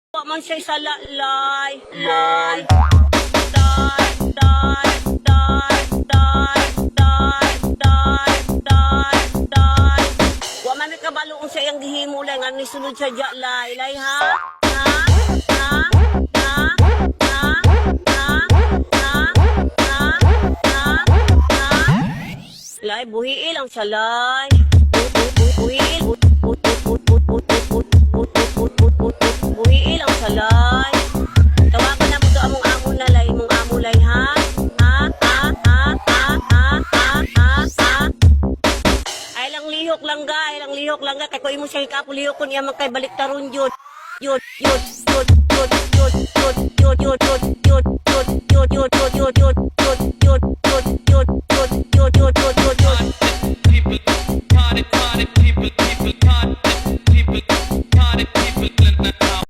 Wa man siya sa lay. Lay. Day. Day. Day. Day. Day. Day. Day. Day. Wa man may kabalo kung siya yung gihimo lang. Ano sunod siya dya lay. Lay ha? Ha? Ha? Ha? Ha? Ha? Ha? Ha? Ha? Ha? Lay, buhi lang siya lay. Buhi. Buhi lang sa lay. Tawagan na mo to among amo na lay, mong amo lay ha? Ha? Ha? Ha? Ha? Ha? Ha? Ha? Ha? Ay lang lihok lang ga, kay ko imo siya ikapulihok ko niya magkay balik taron jud. Jud.